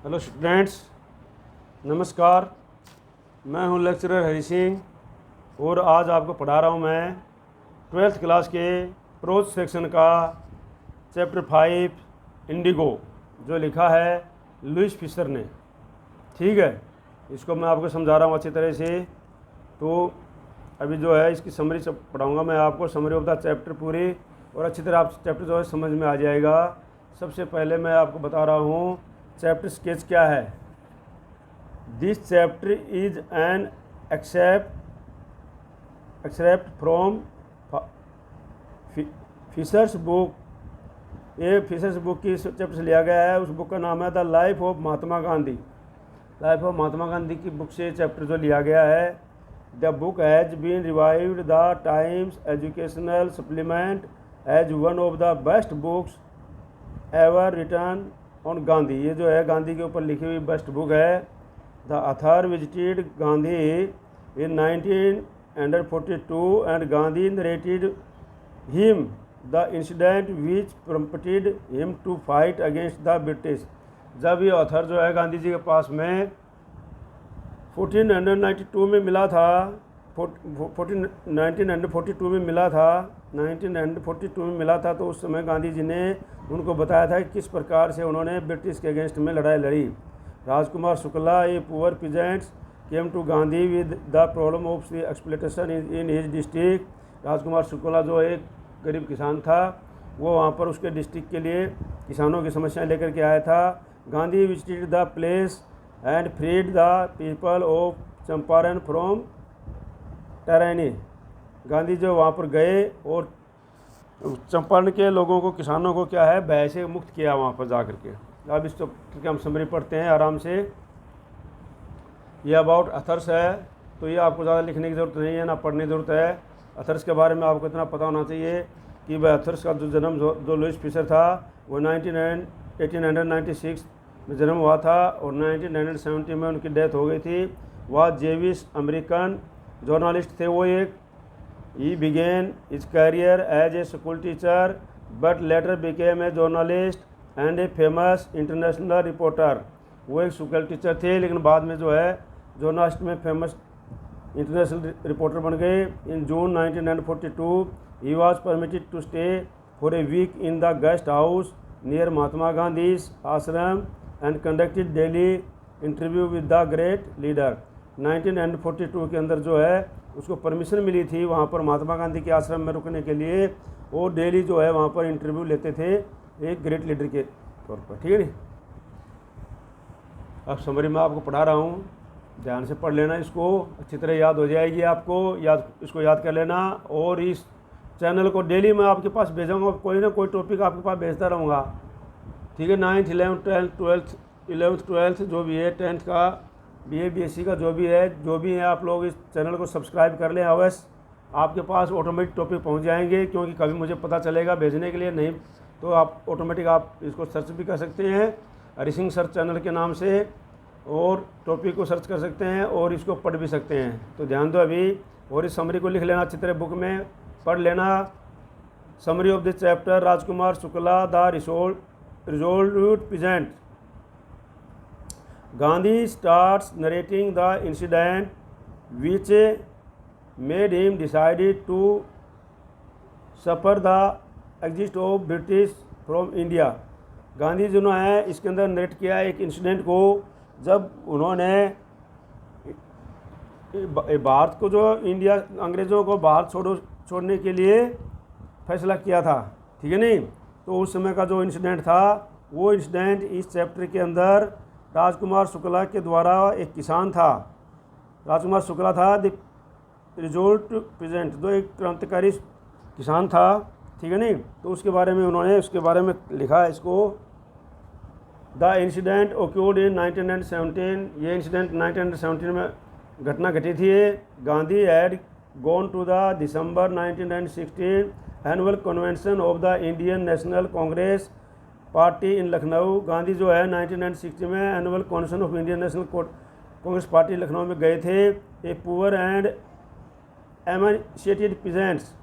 Hello students, नमस्कार। मैं हूं लेक्चरर हरी सिंह और आज आपको पढ़ा रहा हूं मैं 12th क्लास के प्रोज सेक्शन का चैप्टर 5 इंडिगो, जो लिखा है लुइस फिशर ने। ठीक है, इसको मैं आपको समझा रहा हूं अच्छी तरह से। तो अभी जो है इसकी समरी सब पढ़ाऊँगा मैं आपको, समरी ऑफ द चैप्टर पूरी, और अच्छी तरह आप चैप्टर जो है समझ में आ जाएगा। सबसे पहले मैं आपको बता रहा हूँ चैप्टर स्केच क्या है। This chapter is an except from Fisher's book. ये फिशर्स बुक की चैप्टर से लिया गया है। उस बुक का नाम है the life of Mahatma Gandhi. Life of Mahatma Gandhi की बुक से चैप्टर जो लिया गया है। The book has been revived the Times Educational Supplement as one of the best books ever written on Gandhi. ये जो है गांधी के ऊपर लिखी हुई बेस्ट बुक है। The author visited Gandhi in 1942 and Gandhi narrated him the incident which prompted him to fight against the British. जब ये ऑथर जो है गांधी जी के पास में 1942 में मिला था, 1942 में मिला था, 1942 में मिला था, तो उस समय गांधी जी ने उनको बताया था कि किस प्रकार से उन्होंने ब्रिटिश के अगेंस्ट में लड़ाई लड़ी। Rajkumar Shukla a poor peasants came to Gandhi with the problem of the exploitation in his district. Rajkumar Shukla जो एक गरीब किसान था, वो वहाँ पर उसके डिस्ट्रिक्ट के लिए किसानों की समस्याएं लेकर के आया था। Gandhi visited the place and freed the people of Champaran from tyranny. Gandhi जो वहाँ पर गए और चंपारण के लोगों को, किसानों को क्या है, भय से मुक्त किया वहाँ पर जा करके। अब इस चैप्टर के हम समरी पढ़ते हैं आराम से। ये अबाउट अथर्स है, तो ये आपको ज़्यादा लिखने की ज़रूरत नहीं है, ना पढ़ने की ज़रूरत है। अथर्स के बारे में आपको इतना पता होना चाहिए कि वह अथर्स का जो जन्म जो लुइस फिशर था वो 1896 में जन्म हुआ था और 1970 में उनकी डेथ हो गई थी। वह जेविश अमेरिकन जर्नलिस्ट थे। वो एक He began his career as a school teacher but later became a journalist and a famous international reporter। वो एक स्कूल टीचर थे लेकिन बाद में जो है जर्नलिस्ट में फेमस इंटरनेशनल रिपोर्टर बन गए। इन जून 1942 he was permitted to stay for a week in the guest house near Mahatma Gandhi आश्रम and conducted daily interview with the great leader। 1942 के अंदर जो है उसको परमिशन मिली थी वहाँ पर महात्मा गांधी के आश्रम में रुकने के लिए। वो डेली जो है वहाँ पर इंटरव्यू लेते थे एक ग्रेट लीडर के तौर पर। ठीक है नी। अब समरी में आपको पढ़ा रहा हूँ, ध्यान से पढ़ लेना, इसको अच्छी तरह याद हो जाएगी आपको। इसको याद कर लेना। और इस चैनल को डेली मैं आपके पास भेजूँगा, कोई ना कोई टॉपिक आपके पास भेजता रहूँगा। ठीक है। 9th 11th 12th जो भी है, 10th का BA BSc का जो भी है आप लोग इस चैनल को सब्सक्राइब कर लें अवश्य। आपके पास ऑटोमेटिक टॉपिक पहुंच जाएंगे, क्योंकि कभी मुझे पता चलेगा भेजने के लिए, नहीं तो आप ऑटोमेटिक आप इसको सर्च भी कर सकते हैं हरी सिंह सर्च चैनल के नाम से, और टॉपिक को सर्च कर सकते हैं और इसको पढ़ भी सकते हैं। तो ध्यान दो अभी, और इस समरी को लिख लेना अच्छी तरह, बुक में पढ़ लेना। Summary of this chapter, Rajkumar Shukla the resolute peasant. Gandhi starts narrating the incident which made him decided to suffer the exit of British from India। Gandhi ji ने इसके अंदर नरेट किया एक इंसिडेंट को, जब उन्होंने भारत को, जो इंडिया, अंग्रेज़ों को भारत छोड़ने के लिए फैसला किया था। ठीक है नहीं। तो उस समय का जो इंसिडेंट था, वो इंसिडेंट इस चैप्टर के अंदर राजकुमार शुक्ला के द्वारा, एक किसान था, राजकुमार शुक्ला था, द रिजोल्ट पीजेंट, जो एक क्रांतिकारी किसान था। ठीक है नहीं। तो उसके बारे में उन्होंने लिखा है इसको। The incident occurred in 1917। ये इंसिडेंट 1917 में घटना घटी थी। Gandhi had gone to the December 1916 annual convention of the Indian National Congress party in Lucknow. Gandhi जो है 1960 में annual convention of Indian National Congress party Lucknow में गए थे। A poor and emancipated peasants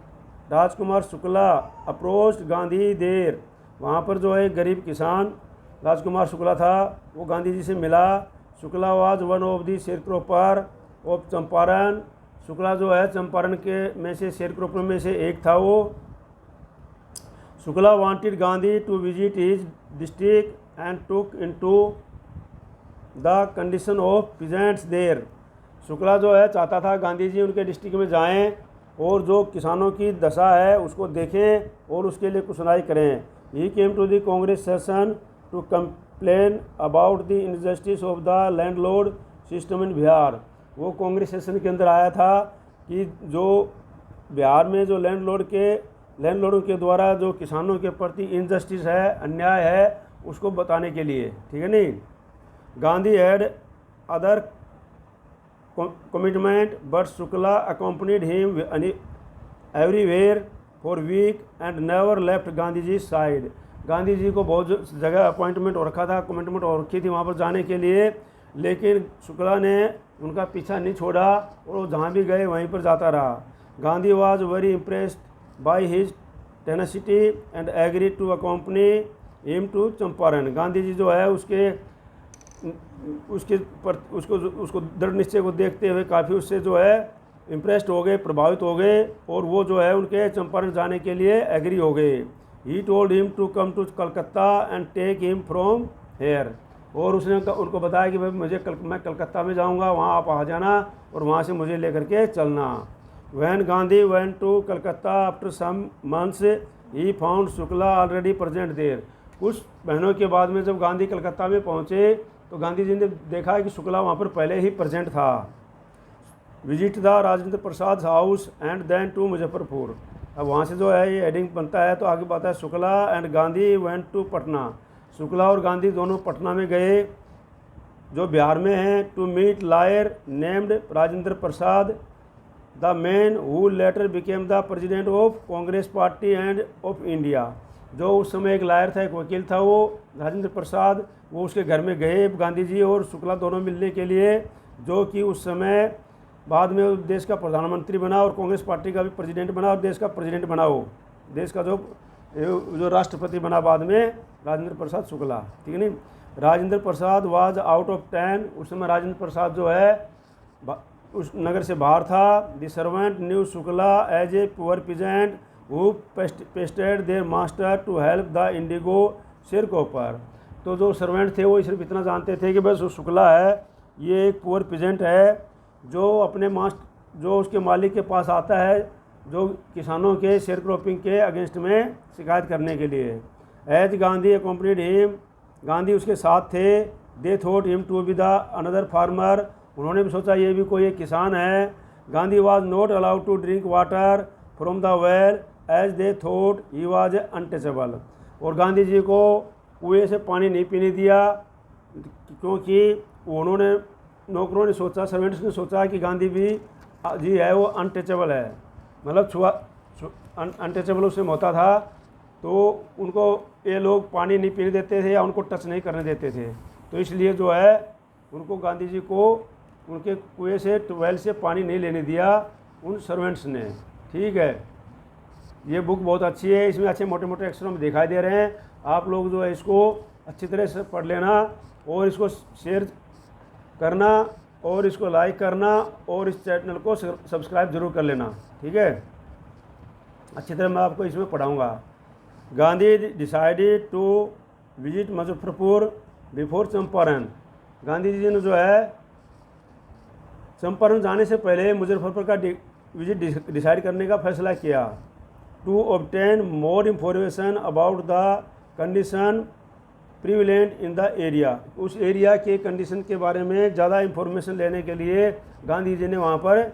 Rajkumar Shukla approached Gandhi there. वहाँ पर जो है गरीब किसान राजकुमार शुक्ला था, वो गांधी जी से मिला। Shukla was one of the sharecropper of Champaran. Shukla जो है चंपारण के में से शेरक्रोपर में से एक था वो। Shukla wanted Gandhi to visit his district and took into the condition of peasants there. Shukla जो है चाहता था गांधी जी उनके डिस्ट्रिक्ट में जाएं और जो किसानों की दशा है उसको देखें और उसके लिए कुछ सुनाई करें। He came to the Congress session to complain about the injustice of the landlord system in Bihar. वो कांग्रेस सेशन के अंदर आया था कि जो बिहार में जो लैंडलॉर्डों के द्वारा जो किसानों के प्रति इनजस्टिस है, अन्याय है, उसको बताने के लिए, ठीक है नहीं। Gandhi had other commitment but Shukla accompanied him everywhere for week and never left Gandhi ji side. Gandhi ji को बहुत जगह अपॉइंटमेंट हो रखा था, कमिटमेंट हो रखी थी वहाँ पर जाने के लिए, लेकिन शुक्ला ने उनका पीछा नहीं छोड़ा और वो जहाँ भी गए वहीं पर जाता रहा। Gandhi was very impressed by his tenacity and agree to accompany him to Champaran. Gandhi ji जो है उसको दृढ़ निश्चय को देखते हुए काफ़ी उससे जो है इम्प्रेस्ड हो गए, प्रभावित हो गए और वो जो है उनके चंपारण जाने के लिए एग्री हो गए। He told him to come to Calcutta and take him from here. और उसने उनको बताया कि भाई मैं कलकत्ता में जाऊंगा, वहाँ आप आ जाना और वहाँ से मुझे लेकर के चलना। When Gandhi went to Calcutta after some months he found Shukla already present there. कुछ महीनों के बाद में जब गांधी कलकत्ता में पहुँचे तो गांधी जी ने देखा कि शुक्ला वहाँ पर पहले ही प्रेजेंट था। Visit the Rajendra Prasad house and then to Muzaffarpur. अब वहाँ से जो है ये हेडिंग बनता है तो आगे बात है Shukla and Gandhi went to Patna. Shukla और गांधी दोनों पटना में गए जो बिहार में है, to meet lawyer named Rajendra Prasad the man who later became the president of Congress party and of India. जो उस समय एक लायर था, एक वकील था, वो राजेंद्र प्रसाद, वो उसके घर में गए गांधी जी और शुक्ला दोनों मिलने के लिए, जो कि उस समय बाद में देश का प्रधानमंत्री बना और कांग्रेस पार्टी का भी प्रेसिडेंट बना और देश का प्रेसिडेंट बना, वो देश का जो राष्ट्रपति बना बाद में, राजेंद्र प्रसाद शुक्ला, ठीक है नहीं। Rajendra Prasad was out of town. उस समय राजेंद्र प्रसाद जो है उस नगर से बाहर था। The servant knew Shukla as a poor peasant who pestered their master to help the indigo sharecropper. तो जो सर्वेंट थे वो सिर्फ इतना जानते थे कि बस वो शुक्ला है, ये एक पुअर पीजेंट है जो अपने जो उसके मालिक के पास आता है जो किसानों के शेयर क्रॉपिंग के अगेंस्ट में शिकायत करने के लिए। As Gandhi accompanied him, Gandhi उसके साथ थे। They thought him to be the another farmer, उन्होंने भी सोचा ये भी कोई एक किसान है। Gandhi was not allowed to drink water from the well as they thought he was untouchable. और गांधी जी को कुएं से पानी नहीं पीने दिया क्योंकि उन्होंने नौकरों ने सोचा, सर्वेंट्स ने सोचा कि गांधी जी है वो अनटचेबल है, मतलब अनटचेबल उसमें होता था, तो उनको ये लोग पानी नहीं पीने देते थे या उनको टच नहीं करने देते थे। तो इसलिए जो है उनको गांधी जी को उनके कुएं से, ट्यूबवेल से पानी नहीं लेने दिया उन सर्वेंट्स ने, ठीक है। ये बुक बहुत अच्छी है, इसमें अच्छे मोटे मोटे अक्षरों में दिखाई दे रहे हैं। आप लोग जो है इसको अच्छी तरह से पढ़ लेना और इसको शेयर करना और इसको लाइक करना और इस चैनल को सब्सक्राइब जरूर कर लेना, ठीक है। अच्छी तरह मैं आपको इसमें पढ़ाऊँगा। Gandhi decided to visit Muzaffarpur before Champaran. Gandhi ji ने जो है चंपारण जाने से पहले मुजफ्फरपुर का विजिट डिसाइड करने का फैसला किया। To obtain more information about the condition prevalent in the area. उस एरिया के कंडीशन के बारे में ज़्यादा इंफॉर्मेशन लेने के लिए गांधी जी ने वहाँ पर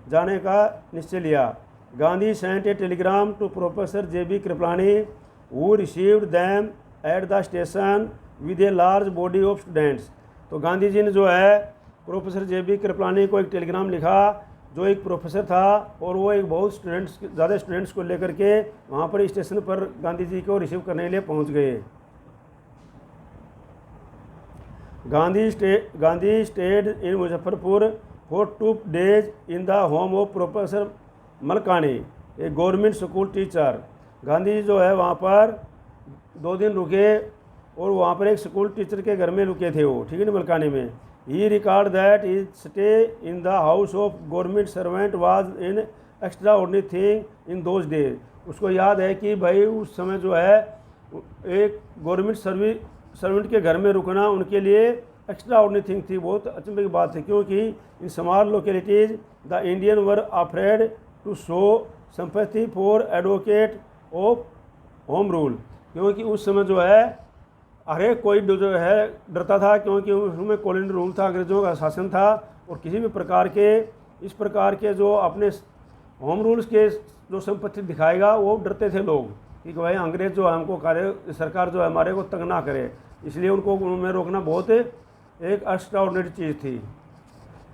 जाने का निश्चय लिया। Gandhi sent a telegram to professor जे.बी. Kripalani who received them at the station with a large body of students. तो गांधी जी ने जो है प्रोफेसर जे.बी. कृपलानी को एक टेलीग्राम लिखा, जो एक प्रोफेसर था और वो एक बहुत ज़्यादा स्टूडेंट्स को लेकर के वहाँ पर स्टेशन पर गांधी जी को रिसीव करने के लिए पहुँच गए। Gandhi stayed in Muzaffarpur for 2 days in the home of professor Malkani, A government school teacher. Gandhi जो है वहाँ पर 2 दिन रुके और वहाँ पर एक स्कूल टीचर के घर में रुके थे वो, ठीक है ना, मलकाने में। He record that is stay in the house of government servant was in extra ordinary thing in those days. उसको याद है कि भाई उस समय जो है एक गवर्नमेंट सर्वेंट के घर में रुकना उनके लिए एक्स्ट्रा ऑर्डिनरी थिंग थी, बहुत अचंभे की बात थी, क्योंकि in small localities the Indian were afraid to show sympathy for advocate of home rule. क्योंकि उस समय जो है हर एक कोई जो है डरता था, क्योंकि उसमें कॉलोनियल रूल था, अंग्रेज़ों का शासन था, और किसी भी प्रकार के इस प्रकार के जो अपने होम रूल्स के जो संपत्ति दिखाएगा वो डरते थे लोग कि भाई अंग्रेज़ जो है हमको कार्य सरकार जो है हमारे को तंग ना करे, इसलिए उनको उनमें रोकना बहुत एक एक्स्ट्रा ऑर्डिनरी चीज़ थी।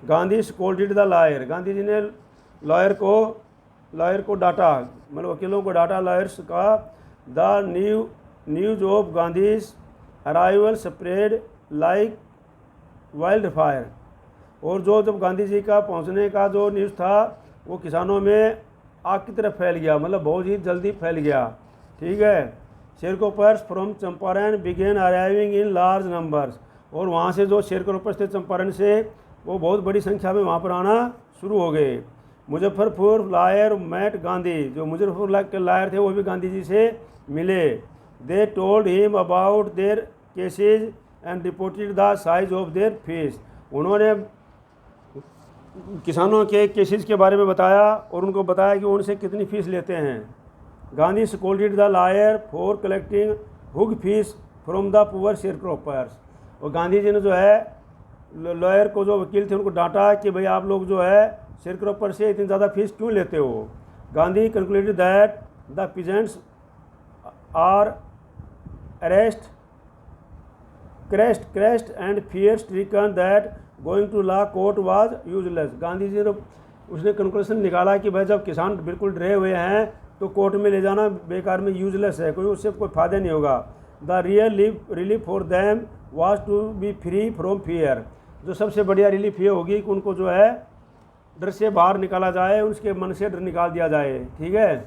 Gandhi scolded the lawyer. Gandhi ji ने लॉयर को डांटा, मतलब वकीलों को डांटा, लॉयर्स का। The news of Gandhi's arrival spread like wild fire. और जो जब गांधी जी का पहुंचने का जो न्यूज़ था वो किसानों में आग की तरफ फैल गया, मतलब बहुत ही जल्दी फैल गया, ठीक है। Sharecroppers from Champaran began arriving in large numbers. और वहाँ से जो शेरकोपर्स थे चंपारण से, वो बहुत बड़ी संख्या में वहाँ पर आना शुरू हो गए। Muzaffarpur lawyer met Gandhi. जो मुजफ्फरपुर के लायर थे वो भी गांधी जी से मिले। They told him about their cases and reported the size of their fees. उन्होंने किसानों के केसेस के बारे में बताया और उनको बताया कि उनसे कितनी फ़ीस लेते हैं। Gandhi scolded the lawyer for collecting huge fees from the poor sharecroppers. और गांधी जी ने जो है लॉयर को, जो वकील थे, उनको डांटा कि भाई आप लोग जो है शेयरक्रॉपर से इतनी ज़्यादा फीस क्यों लेते हो। Gandhi concluded that the peasants are crushed and fear stricken that going to law court was useless। Gandhi ji ने उसने कंक्लूजन निकाला कि भाई जब किसान बिल्कुल डरे हुए हैं तो कोर्ट में ले जाना बेकार में यूजलेस है, कोई उससे कोई फ़ायदा नहीं होगा। The real relief for them was to be free from fear. जो सबसे बढ़िया रिलीफ ये होगी कि उनको जो है डर से बाहर निकाला जाए, उसके मन से डर निकाल दिया जाए, ठीक है।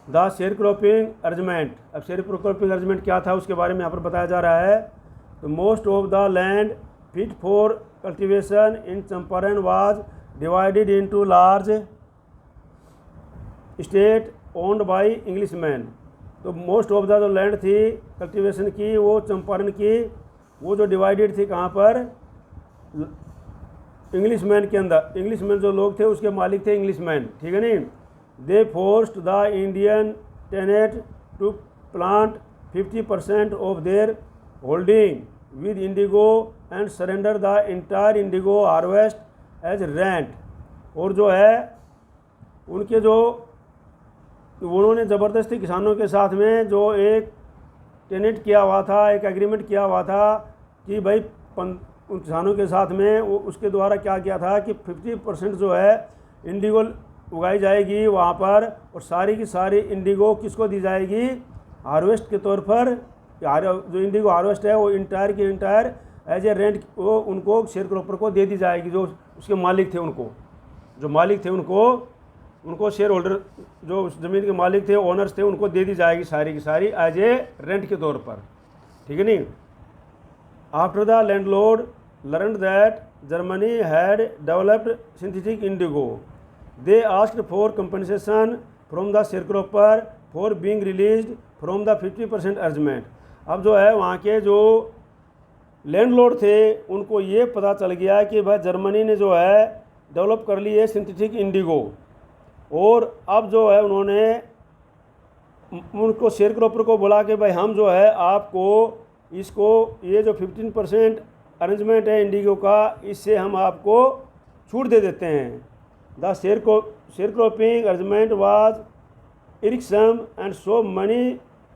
द शेयरक्रॉपिंग अर्जमेंट। अब शेयरक्रॉपिंग अर्जमेंट क्या था उसके बारे में यहाँ पर बताया जा रहा है। तो most of the land fit for cultivation in Champaran was divided into large state owned by Englishman. तो मोस्ट ऑफ द जो लैंड थी कल्टिवेशन की, वो चंपारण की, वो जो डिवाइडेड थी कहाँ पर, इंग्लिशमैन के अंदर। इंग्लिशमैन जो लोग थे उसके मालिक थे इंग्लिशमैन, ठीक है नहीं। They forced the Indian tenant to plant 50% of their holding with indigo and surrender the entire indigo harvest as rent. और जो है उनके जो उन्होंने ज़बरदस्ती किसानों के साथ में जो एक टेनेट किया हुआ था, एक एग्रीमेंट किया हुआ था कि भाई उन किसानों के साथ में वो उसके द्वारा क्या किया था कि 50% जो है इंडिगो उगाई जाएगी वहाँ पर, और सारी की सारी इंडिगो किसको दी जाएगी, हार्वेस्ट के तौर पर। जो इंडिगो हार्वेस्ट है वो इंटायर की इंटायर एज ए रेंट वो उनको शेयरक्रॉपर को दे दी जाएगी, जो उसके मालिक थे, जो मालिक थे उनको शेयर होल्डर, जो उस ज़मीन के मालिक थे, ओनर्स थे, उनको दे दी जाएगी सारी की सारी एज ए रेंट के तौर पर, ठीक है नहीं। After the landlord learned that Germany had developed synthetic indigo, they asked for compensation from the sharecropper for being released from the 50% arrangement. अब जो है वहाँ के जो लैंडलॉर्ड थे उनको ये पता चल गया कि भाई जर्मनी ने जो है डेवलप कर ली है सिंथेटिक इंडिगो, और अब जो है उन्होंने उनको शेयरक्रॉपर को बोला कि भाई हम जो है आपको इसको ये जो 15% अरेंजमेंट है इंडिगो का, इससे हम आपको छूट दे देते हैं। The sharecropping arrangement was irksome and so many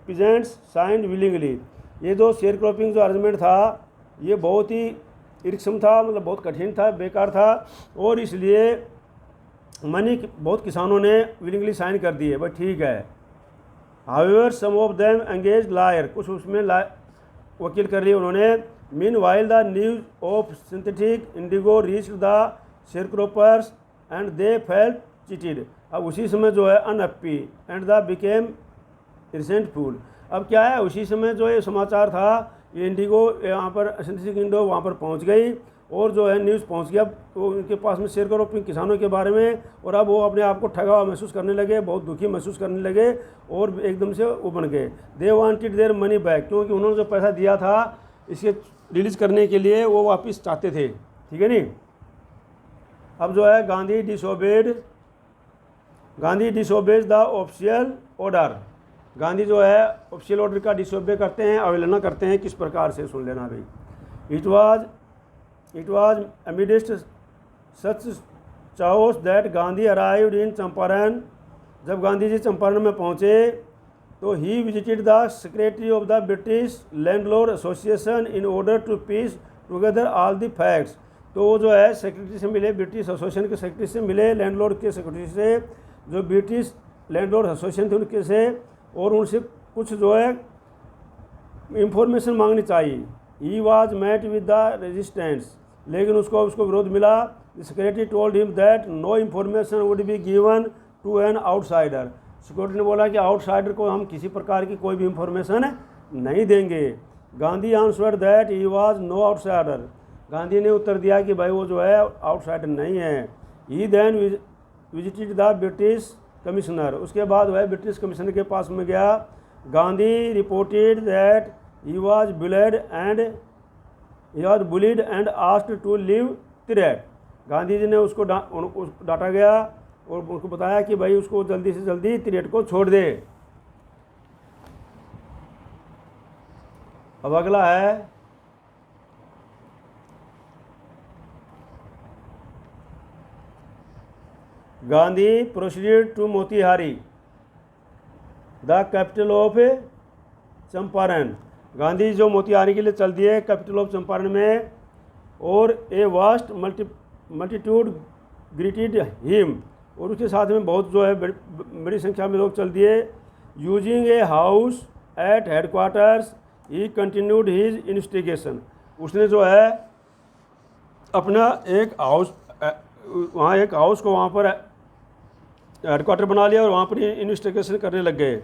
peasants signed willingly. ये जो शेयरक्रॉपिंग जो अरेंजमेंट था ये बहुत ही इरिक्सम था, मतलब बहुत कठिन था, बेकार था, और इसलिए बहुत किसानों ने विलिंगली साइन कर दिए, भाई ठीक है। However some of them engage lawyer, कुछ उसमें वकील कर लिए उन्होंने। Meanwhile the news of synthetic indigo reach the sharecroppers and they felt cheated. अब उसी समय जो है unhappy and they became resentful. अब क्या है, उसी समय जो ये समाचार था, ये इंडिगो यहाँ पर एसेंट्रिक इंडो वहाँ पर पहुँच गई और जो है न्यूज़ पहुँच गया तो उनके पास में शेयर करो अपने किसानों के बारे में, और अब वो अपने आप को ठगा हुआ महसूस करने लगे, बहुत दुखी महसूस करने लगे और एकदम से वो बन गए। They wanted their money back, क्योंकि उन्होंने जो पैसा दिया था इसके रिलीज़ करने के लिए वो वापस चाहते थे, ठीक है नहीं। अब जो है Gandhi disobeys the official order, Gandhi जो है ऑफिशियल ऑर्डर का डिसोबे करते हैं, अवहेलना करते हैं। किस प्रकार से, सुन लेना भाई। It was amidst such chaos that Gandhi arrived in Champaran, जब गांधी जी चंपारण में पहुँचे तो he visited the secretary of the British landlord association in order to piece together all the facts. तो वो जो है सेक्रेटरी से मिले, ब्रिटिश एसोसिएशन के सेक्रेटरी से मिले, लैंडलॉर्ड के सेक्रेटरी से, जो ब्रिटिश लैंडलॉर्ड एसोसिएशन थे उनके से, और उनसे कुछ जो है इंफॉर्मेशन मांगनी चाहिए। He was met with the resistance, लेकिन उसको विरोध मिला। The secretary told him that no information would be given to an outsider, security ने बोला कि आउटसाइडर को हम किसी प्रकार की कोई भी इंफॉर्मेशन नहीं देंगे। Gandhi answered that he was no outsider, Gandhi ने उत्तर दिया कि भाई वो जो है आउटसाइडर नहीं है। He then visited the British commissioner, उसके बाद वह ब्रिटिश कमिश्नर के पास में गया। Gandhi reported that he was bullied and asked to leave Tirhut, Gandhi ji ने उसको डांटा गया और उनको बताया कि भाई उसको जल्दी से जल्दी तिरेट को छोड़ दे। अब अगला है Gandhi proceeded to Motihari the capital of Champaran, Gandhi जो मोतिहारी के लिए चल दिए कैपिटल ऑफ चंपारण में, और a vast multitude greeted him, और उसके साथ में बहुत जो है बड़ी संख्या में लोग चल दिए। Using a house at headquarters he continued his investigation, उसने जो है अपना एक हाउस, वहाँ एक हाउस को वहाँ पर हेडक्वार्टर बना लिया और वहाँ पर इन्वेस्टिगेशन करने लग गए।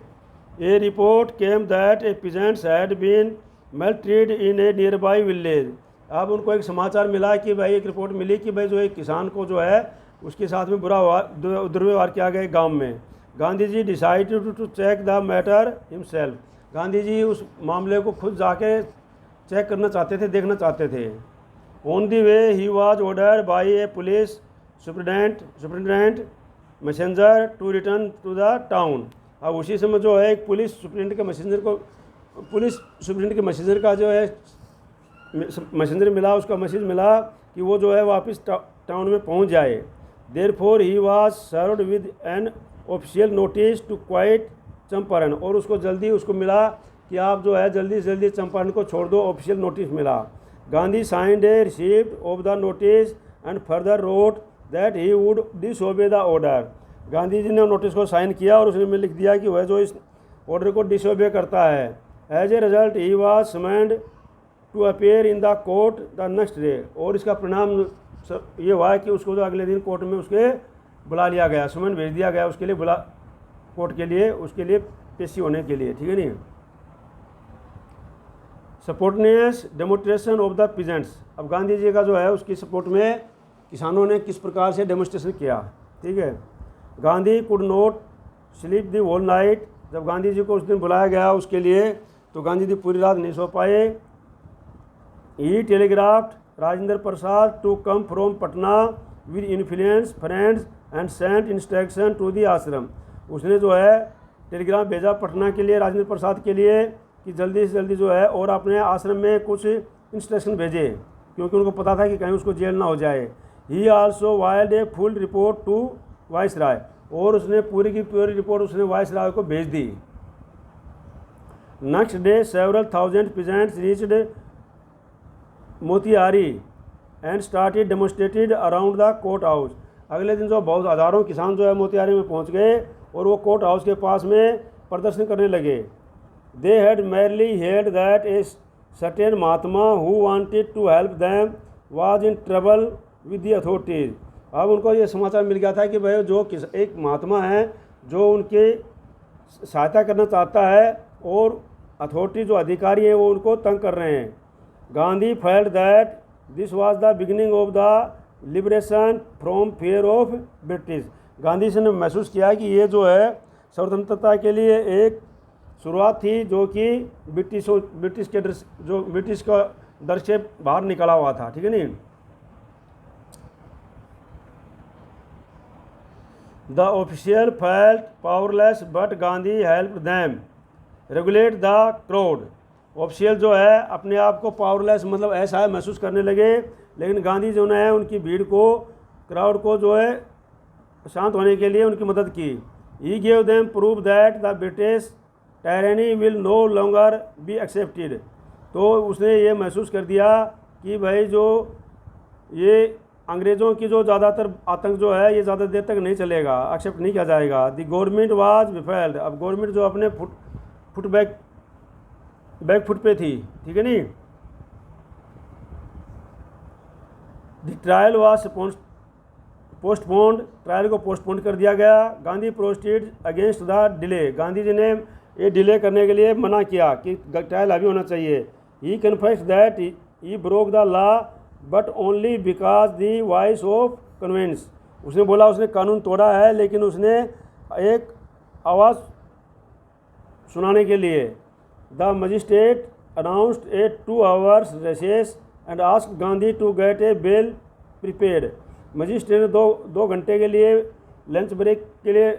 A report came that a peasants had been maltreated in a nearby village, अब उनको एक समाचार मिला कि भाई, एक रिपोर्ट मिली कि भाई जो एक किसान को जो है उसके साथ में बुरा दुर्व्यवहार किया गया गांव में। Gandhi ji decided to check the matter himself, Gandhi ji उस मामले को खुद जाके चेक करना चाहते थे, देखना चाहते थे। On the way he was ordered by a police superintendent messenger to return to the town, अब उसी समय जो है एक पुलिस सुप्रिटेंडेंट के मैसेंजर का जो है मैसेंजर मिला, उसका मैसेज मिला कि वो जो है वापस टाउन में पहुंच जाए। Therefore he was served with an official notice to quit Champaran, और उसको मिला कि आप जो है जल्दी से जल्दी चंपारण को छोड़ दो, ऑफिशियल नोटिस मिला। Gandhi signed a receipt of the notice and further wrote that he would disobey the order, Gandhi ji ने नोटिस को साइन किया और उसने लिख दिया कि वह जो इस ऑर्डर को डिसओबे करता है। As a result he was summoned to appear in the court the next day, और इसका परिणाम ये हुआ कि उसको जो अगले दिन कोर्ट में उसके बुला लिया गया, समन भेज दिया गया उसके लिए, कोर्ट के लिए, उसके लिए पेशी होने के लिए, ठीक है नहीं। सपोर्टनेस डेमोन्स्ट्रेशन ऑफ द पीजेंट्स, अब गांधी जी का जो है उसकी सपोर्ट में किसानों ने किस प्रकार से डेमोन्स्ट्रेशन किया, ठीक है। Gandhi could not sleep the whole night, जब गांधी जी को उस दिन बुलाया गया उसके लिए तो गांधी जी पूरी रात नहीं सो पाए। He telegraphed Rajendra Prasad to come from Patna with influence friends and sent instruction to the ashram, उसने जो है टेलीग्राम भेजा पटना के लिए राजेंद्र प्रसाद के लिए कि जल्दी से जल्दी जो है और अपने आश्रम में कुछ इंस्ट्रक्शन भेजे, क्योंकि उनको पता था कि कहीं उसको जेल ना हो जाए। He also wired a full report to viceroy, और उसने पूरी की पूरी रिपोर्ट उसने वाइसराय को भेज दी। Next day several thousand peasants reached Motihari and started demonstrated around the court house, अगले दिन जो बहुत हज़ारों किसान जो है मोतिहारी में पहुंच गए और वो कोर्ट हाउस के पास में प्रदर्शन करने लगे। They had merely held that a certain Mahatma who wanted to help them was in trouble with the authorities, अब उनको ये समाचार मिल गया था कि भाई जो एक महात्मा है जो उनके सहायता करना चाहता है और अथॉरिटी जो अधिकारी हैं वो उनको तंग कर रहे हैं। Gandhi felt that this was the beginning of the liberation from fear of British. Gandhi ji ने महसूस किया कि ये जो है स्वतंत्रता के लिए एक शुरुआत थी जो कि ब्रिटिश के जो ब्रिटिश का दर से बाहर निकला हुआ था, ठीक है नहीं। The official felt powerless but Gandhi help them regulate the crowd. Official जो है अपने आप को पावरलेस मतलब ऐसा है महसूस करने लगे, लेकिन गांधी जो है उनकी भीड़ को क्राउड को जो है शांत होने के लिए उनकी मदद की। He gave them proof that the British tyranny will no longer be accepted. तो उसने ये महसूस कर दिया कि भाई जो ये अंग्रेज़ों की जो ज़्यादातर आतंक जो है ये ज़्यादा देर तक नहीं चलेगा, एक्सेप्ट नहीं किया जाएगा। The government was baffled. अब गवर्नमेंट जो अपने बैक फुट पे थी, ठीक है नहीं। The trial was postponed. Trial को पोस्टपोन कर दिया गया। Gandhi protested against the delay. Gandhi ji ने ये डिले करने के लिए मना किया कि ट्रायल अभी होना चाहिए। He confessed that he broke the law but only because the voice of conscience. उसने बोला उसने कानून तोड़ा है लेकिन उसने एक आवाज़ सुनाने के लिए। The magistrate announced a 2 hours recess and asked Gandhi to get a bail prepared. Magistrate ने दो घंटे के लिए लंच ब्रेक के लिए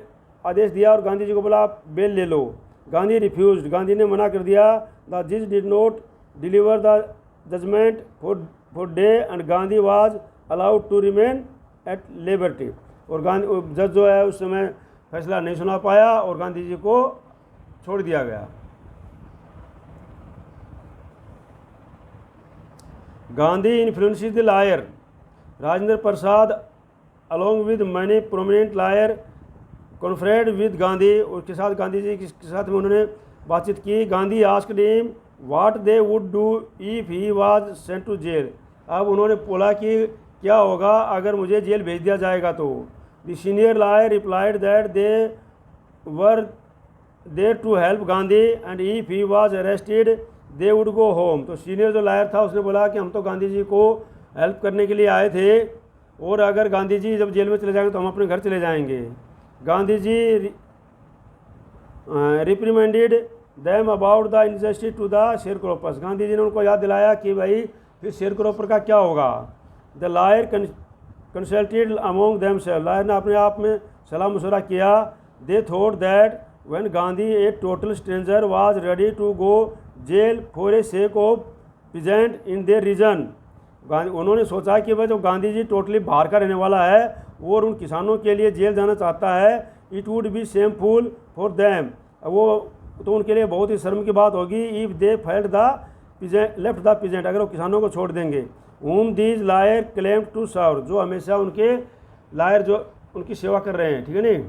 आदेश दिया और गांधी जी को बोला आप बेल ले लो। गांधी रिफ्यूज्ड। गांधी ने मना कर दिया। द जज did not deliver the judgement for day and Gandhi was allowed to remain at liberty. और गांधी जज जो है उस समय फैसला नहीं सुना पाया और गांधी जी को छोड़ दिया गया। Gandhi influences the lawyer. Rajendra Prasad along with many prominent lawyer conferred with Gandhi. उसके साथ गांधी जी के साथ में उन्होंने बातचीत की। Gandhi asked him what they would do if he was sent to jail. अब उन्होंने बोला कि क्या होगा अगर मुझे जेल भेज दिया जाएगा तो। The senior lawyer replied that they were there to help Gandhi and if he was arrested they would go home. तो सीनियर जो लॉयर था उसने बोला कि हम तो गांधी जी को हेल्प करने के लिए आए थे और अगर गांधी जी जब जेल में चले जाएंगे तो हम अपने घर चले जाएंगे। Gandhi ji reprimanded them about the injustice to the sharecroppers. Gandhi ji ने उनको याद दिलाया कि भाई फिर शेयरक्रोपर का क्या होगा। The lawyer consulted among themselves. Lawyer ने अपने आप में सलाह मशवरा किया। They thought that when Gandhi a total stranger was ready to go jail for a sake of present in their region. उन्होंने सोचा कि भाई जो गांधी जी टोटली बाहर का रहने वाला है और उन किसानों के लिए जेल जाना चाहता है, it would be shameful for them. वो तो उनके लिए बहुत ही शर्म की बात होगी। If they felt the left the present, अगर वो किसानों को छोड़ देंगे। whom these lawyer claim to serve, जो हमेशा उनके लायर जो उनकी सेवा कर रहे हैं, ठीक है नहीं।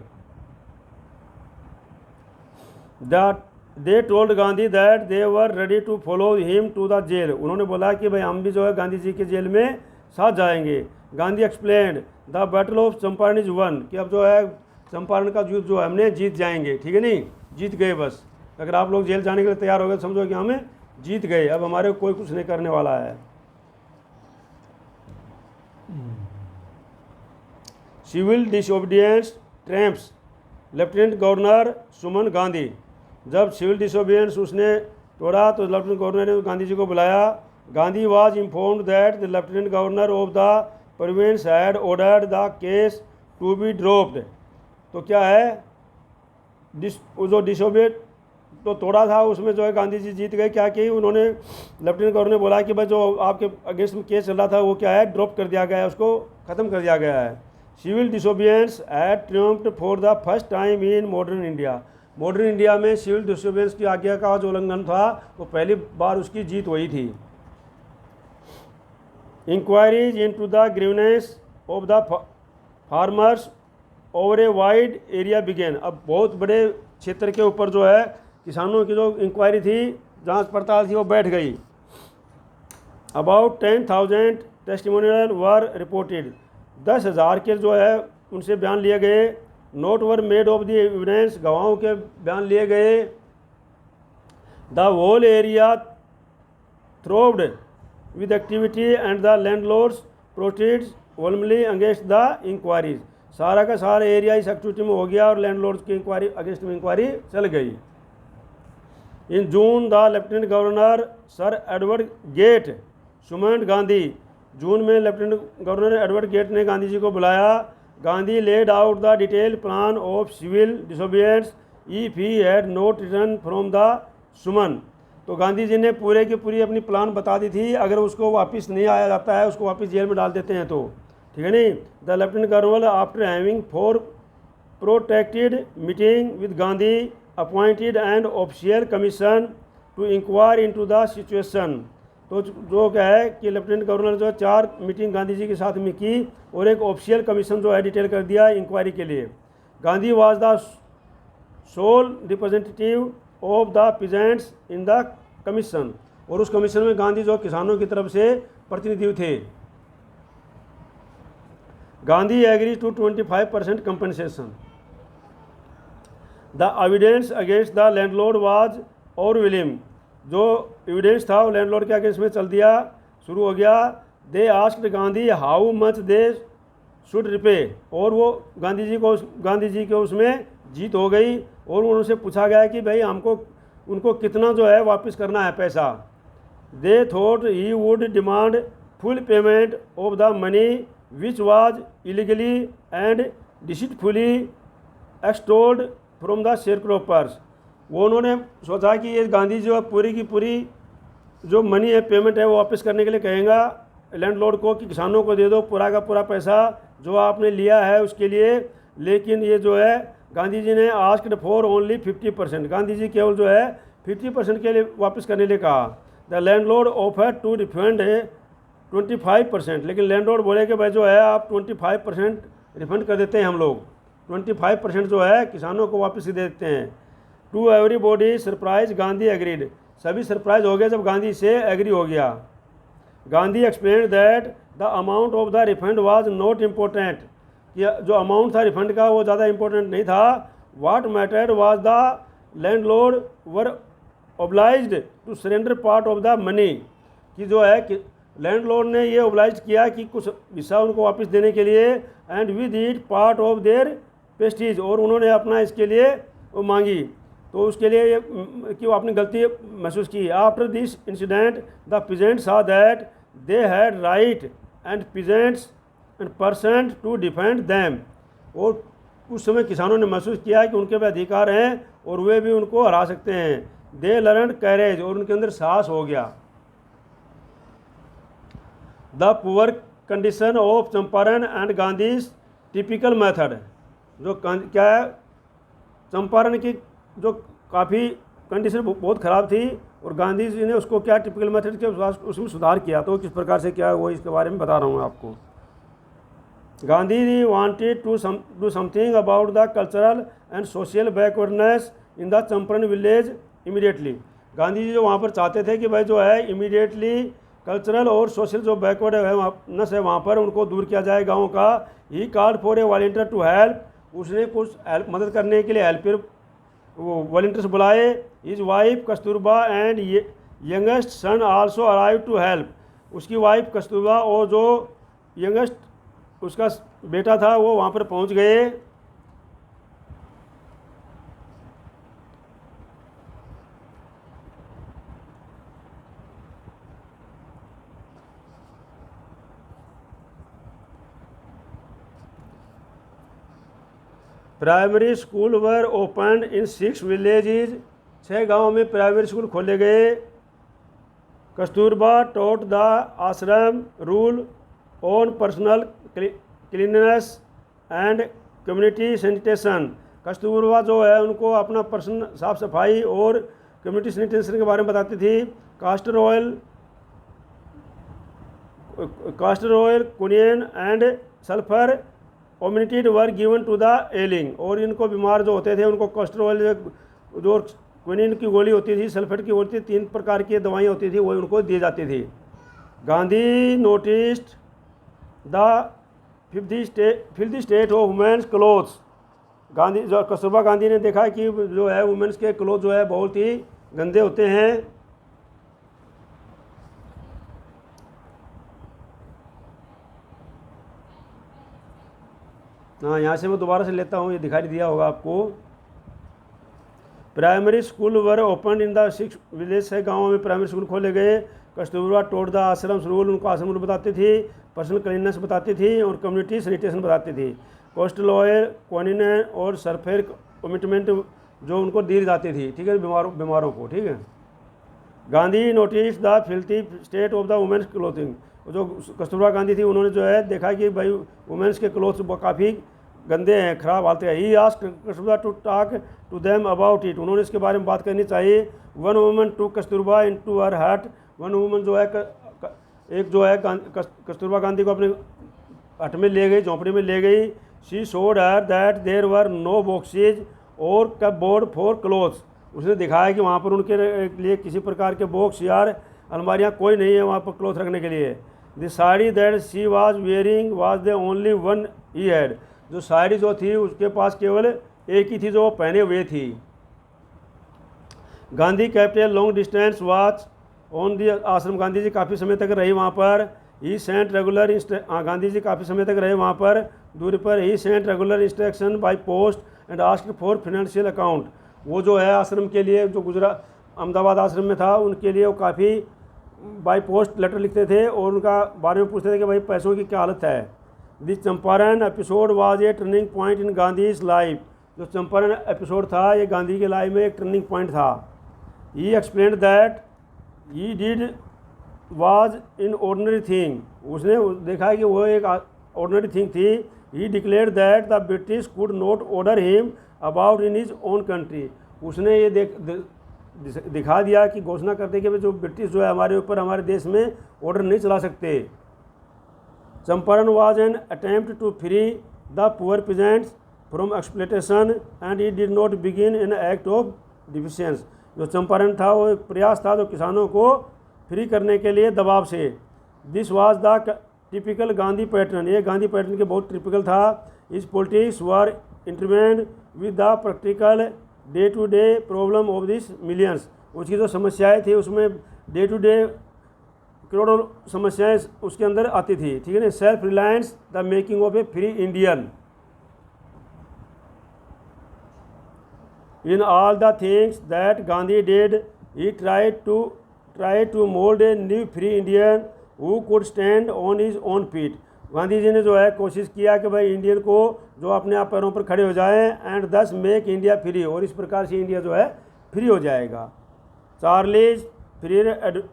That they told Gandhi that they were ready to follow him to the jail. उन्होंने बोला कि भाई हम भी जो है गांधी जी के जेल में साथ जाएंगे। Gandhi explained the battle of Champaran is one, कि अब जो है चंपारण का युद्ध जो है हमने जीत जाएंगे, ठीक है नहीं, जीत गए बस। अगर आप लोग जेल जाने के लिए तैयार हो गए समझो कि हमें जीत गए, अब हमारे कोई कुछ नहीं करने वाला है। सिविल डिसोबीडियंस ट्रैम्प्स लेफ्टिनेंट गवर्नर सुमन गांधी। जब सिविल डिसोबीडियंस उसने तोड़ा तो लेफ्टिनेंट गवर्नर ने गांधी जी को बुलाया। Gandhi was informed that the lieutenant governor of the province had ordered the case to be dropped. तो क्या है जो डिसोबीडियंट तो तोड़ा था उसमें जो है गांधी जी जीत गए। क्या कि उन्होंने लेफ्टिनेंट गवर्नर ने बोला कि भाई जो आपके अगेंस्ट में केस चल रहा था वो क्या है ड्रॉप कर दिया गया है, उसको ख़त्म कर दिया गया है। Civil disobedience had triumphed for the first time in modern India. Modern India में सिविल डिसोबीडियंस की आज्ञा का जो उल्लंघन था वो पहली बार उसकी जीत हुई थी। Inquiries into the grievances of the farmers over a wide area began. अब बहुत बड़े क्षेत्र के ऊपर जो है किसानों की जो इंक्वायरी थी, जांच पड़ताल थी, वो बैठ गई। About 10,000 testimonial were reported. 10,000 के जो है उनसे बयान लिए गए। Note were made of the evidence, गवाहों के बयान लिए गए। The whole area throbbed with activity and the landlords proceeds warmly against the inquiries। सारा का सारा एरिया इस एक्टिविटी में हो गया और लैंडलॉर्ड्स की इंक्वायरी अगेंस्ट में इंक्वायरी चल गई। In June the lieutenant governor Sir Edward Gait summoned Gandhi. जून में लेफ्टिनेंट गवर्नर एडवर्ड गेट ने गांधी जी को बुलाया। Gandhi laid out the detail plan of civil disobedience if he had not return from the summons. तो गांधी जी ने पूरे की पूरी अपनी प्लान बता दी थी, अगर उसको वापस नहीं आया जाता है उसको वापस जेल में डाल देते हैं तो, ठीक है नहीं। The lieutenant governor after having four protected meeting with Gandhi appointed and official commission to inquire into the situation. तो जो क्या है कि लेफ्टिनेंट गवर्नर जो 4 मीटिंग गांधी जी के साथ में की और एक ऑफिशियल कमीशन जो है डिटेल कर दिया इंक्वायरी के लिए। Gandhi was the sole representative of the peasants in the commission, और उस कमीशन में गांधी जो किसानों की तरफ से प्रतिनिधि थे। Gandhi agree to 25% compensation. The evidence against the landlord was overwhelming. जो एविडेंस था वो लैंडलॉर्ड के अगेंस्ट में चल दिया, शुरू हो गया। They asked Gandhi how much they should repay, और वो गांधी जी के उसमें जीत हो गई और उनसे पूछा गया कि भाई हमको उनको कितना जो है वापस करना है पैसा। They thought he would demand full payment of the money which was illegally and deceitfully extorted from the sharecroppers. वो उन्होंने सोचा कि ये गांधी जो पूरी की पूरी जो मनी है पेमेंट है वो वापस करने के लिए कहेगा लैंडलॉर्ड को कि किसानों को दे दो पूरा का पूरा पैसा जो आपने लिया है उसके लिए। लेकिन ये जो है गांधी जी ने asked for only 50%, Gandhi ji केवल जो है 50% के लिए वापस करने के लिए कहा। The landlord offer to refund 25%, लेकिन लैंडलॉर्ड बोले कि भाई जो है आप 25% रिफंड कर देते हैं हम लोग, 25% जो है किसानों को वापस दे देते हैं। To everybody surprise Gandhi agreed, सभी सरप्राइज हो गए जब गांधी से एग्री हो गया। Gandhi explain that the amount of the refund was not important, कि जो अमाउंट था रिफंड का वो ज़्यादा इम्पोर्टेंट नहीं था। What mattered was the landlord were obliged to surrender part of the money, कि जो है कि लैंडलॉर्ड ने ये ओब्लाइज किया कि कुछ हिस्सा उनको वापस देने के लिए, and with it part of their Prestige, और उन्होंने अपना इसके लिए वो मांगी तो उसके लिए ये कि वो अपनी गलती महसूस की। After this incident the peasants saw that they had right and peasants and person to defend them, और उस समय किसानों ने महसूस किया कि उनके भी अधिकार हैं और वे भी उनको हरा सकते हैं। दे लर्न कैरेज, और उनके अंदर साहस हो गया। The poor condition of Champaran and Gandhi's typical method, जो क्या है चंपारण की जो काफ़ी कंडीशन बहुत ख़राब थी और गांधी जी ने उसको क्या टिपिकल मेथड के उसमें सुधार किया, तो किस प्रकार से क्या वो इसके बारे में बता रहा हूँ आपको। Gandhi ji wanted to do something about the cultural and social backwardness in the Champaran village immediately. Gandhi ji जो वहाँ पर चाहते थे कि भाई जो है इमीडिएटली कल्चरल और सोशल जो बैकवर्डनेस है वहाँ पर उनको दूर किया जाए गाँव का। He called for a volunteer to help, उसने कुछ मदद करने के लिए हेल्पर वो वॉलंटियर्स बुलाए। His wife Kasturba and youngest son also arrive to help, उसकी वाइफ कस्तूरबा और जो यंगेस्ट उसका बेटा था वो वहाँ पर पहुँच गए। Primary school were open in 6 villages, 6 गाँव में प्राइमरी स्कूल खोले गए। Kasturba taught the ashram rule on personal cleanliness and community sanitation. Kasturba जो है उनको अपना पर्सनल साफ सफाई और कम्युनिटी सैनिटेशन के बारे में बताती थी। Castor oil quinine and sulphur ointment were given to the ailing, और इनको बीमार जो होते थे उनको कास्टर ऑयल जो क्विनिन की गोली होती थी, सल्फेट की गोली थी, 3 प्रकार की दवाइयाँ होती थी वो उनको दी जाती थी। Gandhi noticed the fifth state of women's clothes, Gandhi जो कस्तूरबा गांधी ने देखा कि जो है वुमेन्स के क्लोथ जो है बहुत ही गंदे होते हैं। हाँ, यहाँ से मैं दोबारा से लेता हूँ, ये दिखाई दिया होगा आपको। Primary school were open in the 6 village है, गाँव में प्राइमरी स्कूल खोले गए। कस्तूरबा टोट द आश्रम रूल, उनको आश्रम रूल बताती थी। पर्सनल क्लीननेस बताती थी और कम्युनिटी सैनिटेशन बताती थी। कोस्टल ऑयल क्वानिन और सरफेयर कमिटमेंट जो उनको दी जाती थी, ठीक है, बीमारों को, ठीक है। Gandhi notice the filthy state of the women's clothing, जो कस्तूरबा गांधी थी उन्होंने जो है देखा कि भाई वुमेन्स के क्लोथ्स काफ़ी गंदे हैं, ख़राब हालत है। He asked Kasturba to talk to them about it, उन्होंने इसके बारे में बात करनी चाहिए। One woman to Kasturba into her hut, one woman जो है एक जो है कस्तूरबा गांधी को अपने हट में ले गई, झोंपड़ी में ले गई। She showed her that there were no boxes और कपबोर्ड फॉर क्लोथ्स, उसने दिखाया कि वहाँ पर उनके लिए किसी प्रकार के बॉक्स यार अलमारियाँ कोई नहीं है वहाँ पर क्लोथ रखने के लिए। The sari that she was wearing was the only one he had, जो साड़ी जो थी उसके पास केवल एक ही थी जो वो पहने हुए थी। Gandhi kept a long distance watch on the ashram, Gandhi ji काफ़ी समय तक रहे वहाँ पर। He sent regular Gandhi ji काफ़ी समय तक रहे वहाँ पर दूरी पर। He sent regular instruction by post and asked for financial account, वो जो है आश्रम के लिए जो गुजरात अहमदाबाद आश्रम में था उनके लिए वो काफ़ी बाय पोस्ट लेटर लिखते थे और उनका बारे में पूछते थे कि भाई पैसों की क्या हालत है। This Champaran episode was a turning point in Gandhi's life, जो चंपारण एपिसोड था ये गांधी की लाइफ में एक टर्निंग पॉइंट था। ही explained that he did was in ordinary thing, उसने देखा कि वो एक ऑर्डनरी थिंग थी। ही declared that the British could not order him about in his own country, उसने ये दिखा दिया कि घोषणा करते कि जो ब्रिटिश जो है हमारे ऊपर हमारे देश में ऑर्डर नहीं चला सकते। Champaran was an attempt to free the poor peasants from exploitation and it did not begin in act of defiance, जो चंपारण था वो एक प्रयास था जो किसानों को फ्री करने के लिए दबाव से। This was the typical Gandhi pattern, ये गांधी पैटर्न के बहुत टिपिकल था। His politics were intertwined with the practical day to day problem of this millions, उसकी जो समस्याएं थी उसमें डे टू डे करोड़ों समस्याएं उसके अंदर आती थी, ठीक है ना। Self reliance the making of a free Indian, in all the things that Gandhi did he tried to mould a new free Indian who could stand on his own feet, Gandhi ji ने जो है कोशिश किया कि भाई इंडियन को जो अपने आप पैरों पर खड़े हो जाएं एंड दस मेक इंडिया फ्री, और इस प्रकार से इंडिया जो है फ्री हो जाएगा। Charles Freer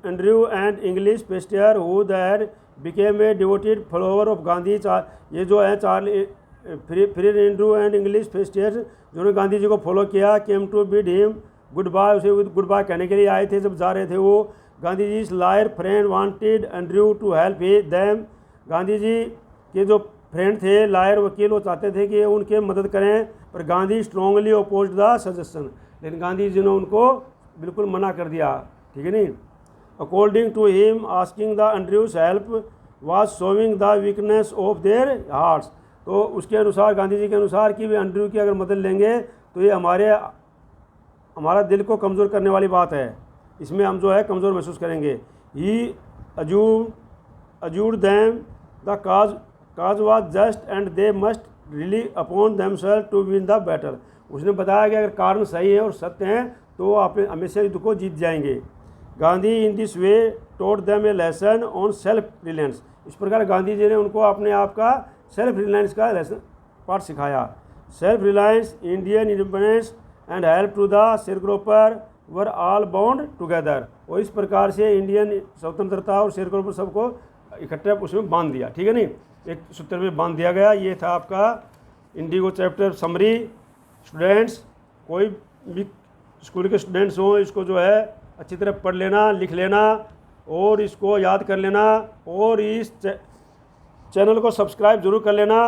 Andrew and English पेस्टियर who that became a devoted follower of Gandhi, ये जो है Charlie Freer Andrew and English पेस्टियर जिन्होंने गांधी जी को फॉलो किया, came to bid him goodbye, उसे गुड बाय कहने के लिए आए थे जब जा रहे थे वो। Gandhi ji lawyer friend wanted Andrew to help them, Gandhi ji के जो फ्रेंड थे लायर वकील वो चाहते थे कि उनके मदद करें, पर Gandhi strongly opposed the suggestion, लेकिन गांधी जी ने उनको बिल्कुल मना कर दिया, ठीक है नहीं। According to him asking the Andrews help was showing the weakness of their hearts, तो उसके अनुसार गांधी जी के अनुसार कि वे एंड्रयू की अगर मदद लेंगे तो ये हमारा दिल को कमज़ोर करने वाली बात है, इसमें हम जो है कमज़ोर महसूस करेंगे। He assured them the cause was just and they must rely upon themselves to win the battle, उसने बताया कि अगर कारण सही है और सत्य हैं तो वो आप हमेशा युद्ध को जीत जाएंगे। Gandhi in this way taught them a lesson on self reliance, इस प्रकार गांधी जी ने उनको अपने आप का सेल्फ रिलायंस का लेसन पाठ सिखाया। Self reliance Indian independence and help to the sharecropper were all bound together, और इस प्रकार से इंडियन स्वतंत्रता और शेरग्रोपर सबको इकट्ठे उसमें बांध दिया, ठीक है नहीं, एक सूत्र में बांध दिया गया। ये था आपका इंडिगो चैप्टर समरी। स्टूडेंट्स कोई भी स्कूल के स्टूडेंट्स हों इसको जो है अच्छी तरह पढ़ लेना, लिख लेना और इसको याद कर लेना, और इस चैनल को सब्सक्राइब जरूर कर लेना,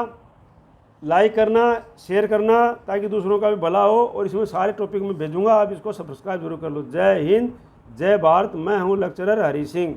लाइक करना, शेयर करना ताकि दूसरों का भी भला हो, और इसमें सारे टॉपिक में भेजूंगा, आप इसको सब्सक्राइब जरूर कर लो। जय हिंद, जय भारत। मैं हूं लेक्चरर हरी सिंह।